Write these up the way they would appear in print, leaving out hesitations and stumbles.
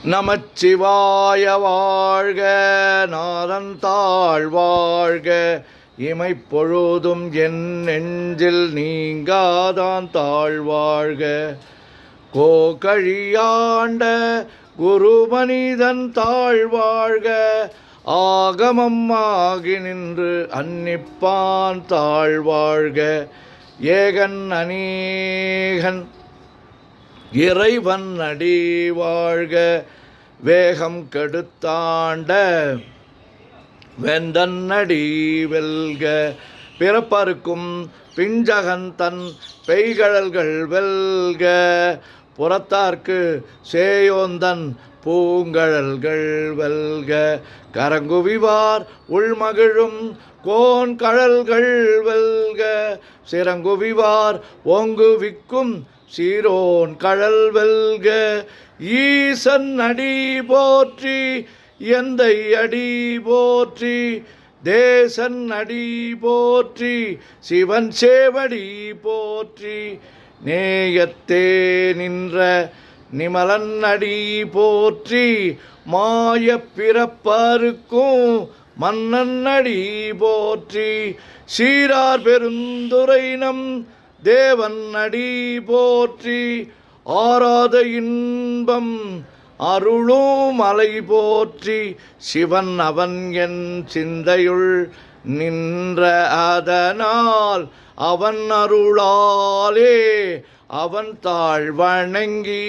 நமச்சிவாய வாழ்க, நாதந்தாள் வாழ்க, இமைப்பொழுதும் என் நெஞ்சில் நீங்காதான் தாழ்வாழ்க. கோகழியாண்ட குருமனிதன் தாழ்வாழ்க, ஆகமம் ஆகி நின்று அன்னிப்பான் தாழ்வாழ்க. ஏகன் அநேகன் இறைவன் அடி வாழ்க, வேகம் கெடுத்தாண்ட வேந்தன் அடி வெல்க. பிறப்பருக்கும் பிஞ்சகன் தன் பெய்கழல்கள் வெல்க, புறத்தார்க்கு சேயோந்தன் பூங்கழல்கள் வெல்க. கரங்குவிவார் உள்மகிழும் கோன் கழல்கள் வெல்க, சிறங்குவிவார் ஓங்குவிக்கும் சீரோன் கழல் வெல்க. ஈசன் அடி போற்றி, எந்தை அடி போற்றி, தேசன் அடி போற்றி, சிவன் சேவடி போற்றி. நேயத்தே நின்ற நிமலன் அடி போற்றி, மாய பிறப்பருக்கும் மன்னன் அடி போற்றி. சீரார் பெருந்துரை நம் தேவன் அடி போற்றி, ஆராத இன்பம் அருளும் மலை போற்றி. சிவன் அவன் என் சிந்தையுள் நின்ற அதனால், அவன் அருளாலே அவன் தாழ் வணங்கி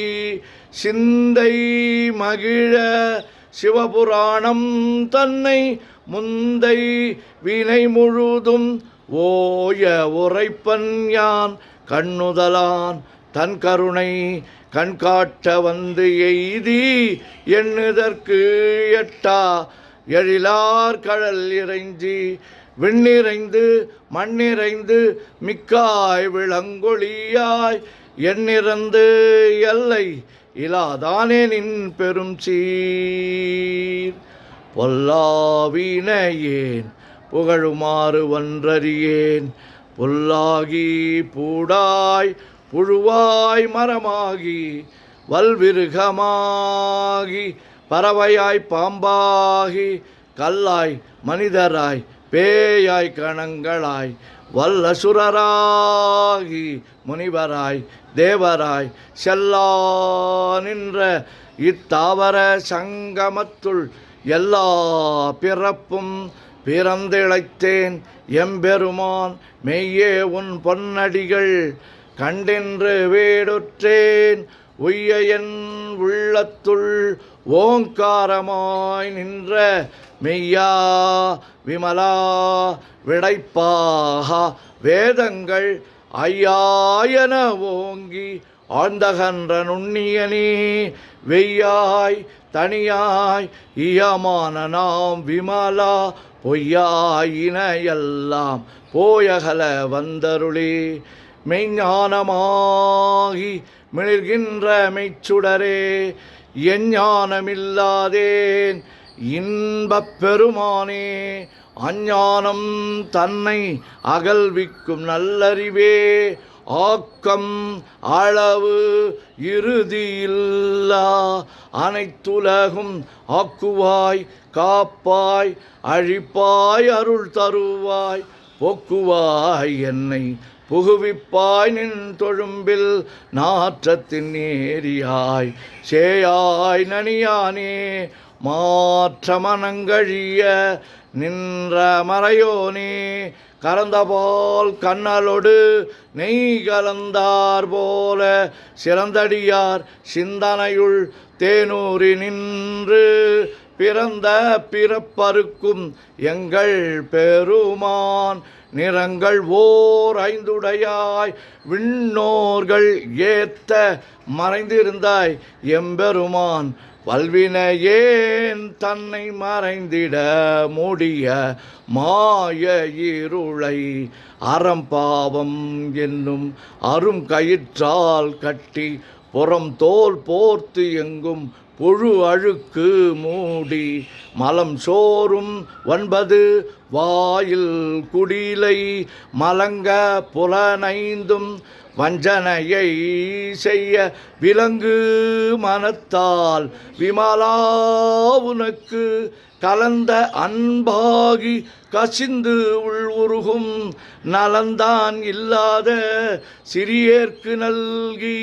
சிந்தை மகிழ சிவபுராணம் தன்னை முந்தை வினை முழுதும் ஓய உரைப்பன் யான். கண்ணுதலான் தன் கருணை கண்காட்ட வந்து எய்தி, எண்ணுதற்கு எட்டா எழிலார் கழல் இறைஞ்சி, விண்ணிறைந்து மண்ணிறைந்து மிக்காய் விளங்கொழியாய், எண்ணிறந்து எல்லை இலாதானே நின் பெரும் சீர். பொல்லாவினையேன் புகழுமாறு ஒன்றறியேன், புல்லாகி பூடாய் புழுவாய் மரமாகி வல்விருகமாகி பறவையாய் பாம்பாகி கல்லாய் மனிதராய் பேயாய் கணங்களாய் வல்லசுரராகி முனிவராய் தேவராய் செல்லா நின்ற இத்தாவர சங்கமத்துள் எல்லா பிறப்பும் பிறந்திழைத்தேன் எம்பெருமான். மெய்யே உன் பொன்னடிகள் கண்டென்று வீடுற்றேன், உய்ய என் உள்ளத்துள் ஓங்காரமாய் நின்ற மெய்யா விமலா விடைப்பாக வேதங்கள் ஐயாயன ஓங்கி ஆழ்ந்தகன்ற நுண்ணியனே. வெய்யாய் தனியாய் இயமான நாம் விமலா, பொய்யாயின எல்லாம் போயகல வந்தருளே. மெய்ஞானமாகி மிளிர்கின்ற மெய்ச்சுடரே, எஞ்ஞானமில்லாதேன் இன்பப் பெருமானே. அஞ்ஞானம் தன்னை அகல்விக்கும் நல்லறிவே, ஆக்கம் அளவு இறுதியில்லா அனைத்துலகும் ஆக்குவாய் காப்பாய் அழிப்பாய் அருள் தருவாய், போக்குவாய் என்னை புகுவிப்பாய் நின் தொழும்பில் நாற்றத்தின் நேரியாய் சேயாய் நனியானே. மாற்ற மனங்கழிய நின்ற மறையோனே, கறந்தபால் கண்ணலோடு நெய் கலந்தார் போல சிறந்தடியார் சிந்தனையுள் தேனூரி நின்று பிறந்த பிறப்பருக்கும் எங்கள் பெருமான். நிறங்கள் ஓர் ஐந்துடையாய் விண்ணோர்கள் ஏத்த மறைந்திருந்தாய் எம்பெருமான். வல்வினையேன் தன்னை மறைந்திட மூடிய மாய இருளை அறம்பாவம் என்னும் அரும் கயிற்றால் கட்டி, புறம் தோல் போர்த்து எங்கும் புழு அழுக்கு மூடி, மலம் சோறும் 9 வாயில் குடிலை மலங்க புலனைந்தும் வஞ்சனையை செய்ய விலங்கு மனத்தால் விமலா உனக்கு கலந்த அன்பாகி கசிந்து உள்வுருகும் நலந்தான் இல்லாத சிறியேற்கு நல்கி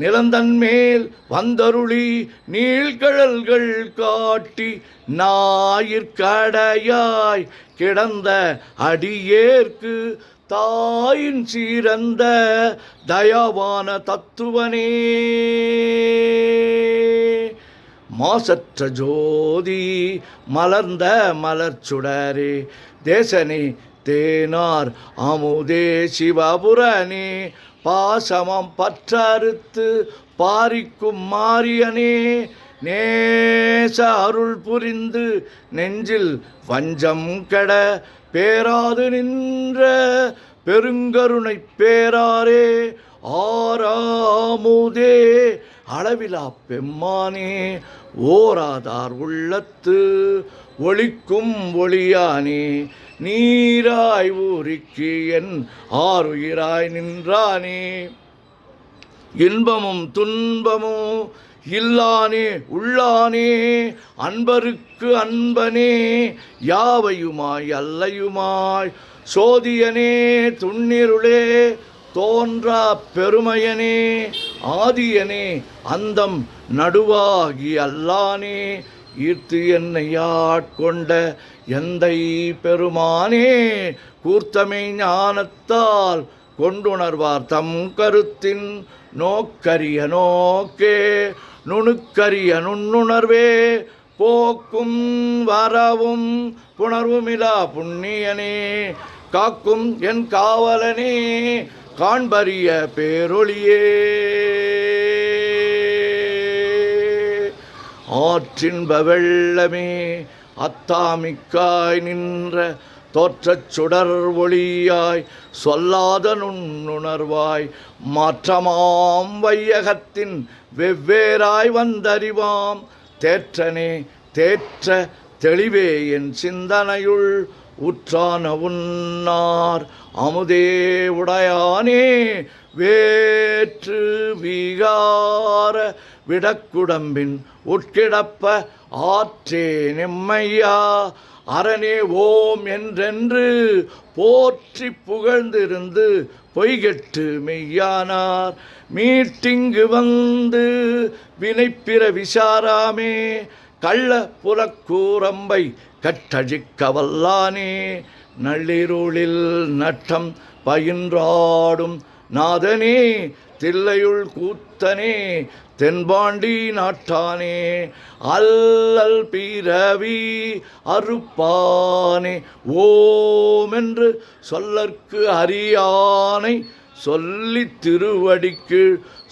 நிலந்தன்மேல் வந்தருளி நீழ்கழல்கள் காட்டி ஞாயிற்கடையாய் கிடந்த அடியேற்கு தாயின் சீரந்த தயாவான தத்துவனே மாசற்ற ஜோதி மலர்ந்த மலர்ச்சுடரே தேசனே தேனார் அமுதே சிவபுரனே பாசமம் பற்றறுத்து பாரிக்கும் மாரியனே நேச அருள் புரிந்து நெஞ்சில் வஞ்சம் கெட பேராது நின்ற பெருங்கருணை பேராரே ஆறாமுதே அளவிலா பெம்மானே ஓராதார் உள்ளத்து ஒளிக்கும் ஒளியானே நீராய் ஊரிக்கு என் ஆறுயிராய் நின்றானே இன்பமும் துன்பமும் இல்லானே உள்ளானே அன்பருக்கு அன்பனே யாவையுமாய் அல்லையுமாய் சோதியனே துண்ணிருளே தோன்றா பெருமையனே ஆதியனே அந்தம் நடுவாகி அல்லானே ஈர்த்து என்னை ஆட்கொண்ட எந்தை பெருமானே கூர்த்தமை ஞானத்தால் கொண்டுணர்வார் தம் கருத்தின் நோக்கரிய நோக்கே நுணுக்கரிய நுண்ணுணர்வே போக்கும் வரவும் புணர்வுமிலா புண்ணியனே காக்கும் என் காவலனே காண்பரிய பேரொளியே ஆற்றின்ப வெள்ளமே அத்தாமிக்காய் நின்ற தோற்றச் சுடர் ஒளியாய் சொல்லாத நுண்ணுணர்வாய் மாற்றமாம் வையகத்தின் வெவ்வேறாய் வந்தறிவாம் தேற்றனே தேற்ற தெளிவே என் சிந்தனையுள் உற்றான உன்னார் அமுதே உடையானே வேற்று விகார விடக்குடம்பின் உட்கிடப்ப ஆற்றே நிம்மையா அரணே ஓம் என்றென்று போற்றி புகழ்ந்திருந்து பொய்கெட்டு மெய்யானார் மீட்டிங்கு வந்து வினைப்பிற விசாராமே கள்ள புலக்கூரம்பை கட்டழிக்க வல்லானே நள்ளிருளில் நட்டம் பயின்றாடும் நாதனே தில்லையுள் கூத்தனே தென்பாண்டி நாட்டானே அல்லல் பிறவி அறுப்பானே ஓமென்று சொல்லற்கு அறியானை சொல்லி திருவடிக்கு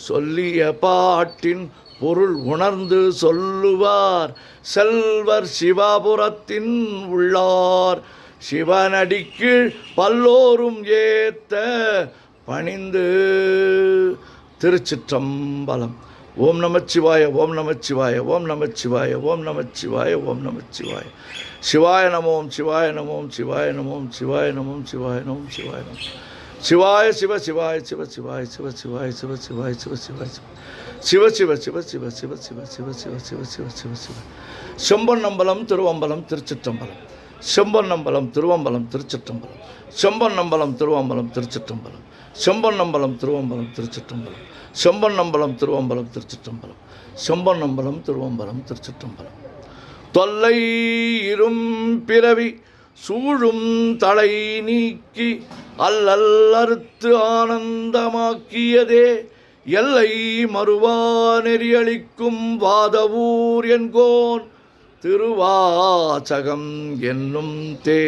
சொல்லிய பாட்டின் பொருள் உணர்ந்து சொல்லுவார் செல்வர் சிவபுரத்தின் உள்ளார் சிவனடிக்கு பல்லோரும் ஏத்த பணிந்து. திருச்சிற்றம்பலம். ஓம் நமச்சிவாய ஓம் நமச்சிவாய ஓம் நமச்சிவாய ஓம் நமச்சிவாய ஓம் நமச்சிவாய. சிவாய நமோம் சிவாய நமோம் சிவாய நமோம் சிவாய நமோம் சிவாய நமோம் சிவாய நமோம் சிவாய சிவ சிவாய சிவ சிவாய சிவ சிவாய சிவ சிவாய சிவ சிவாய சிவ சிவ சிவ சிவ சிவ சிவ சிவ சிவ சிவ சிவ சிவ சிவ. செம்பொன்னம்பலம் திருவம்பலம் திருச்சிற்றம்பலம். செம்பொன்னம்பலம் திருவம்பலம் திருச்சிற்றம்பலம். செம்பொன்னம்பலம் திருவம்பலம் திருச்சிற்றம்பலம். செம்பொன்னம்பலம் திருவம்பலம் திருச்சிற்றம்பலம். செம்பொன்னம்பலம் திருவம்பலம் திருச்சிற்றம்பலம். செம்பொன்னம்பலம் திருவம்பலம் திருச்சிற்றம்பலம். தொல்லை இரும் பிறவி சூழும் தலை நீக்கி அல்லல் அறுத்து ஆனந்தமாக்கியதே எல்லை மறுவா நெறியளிக்கும் வாதவூர் என்கோன் திருவாசகம் என்னும் தே.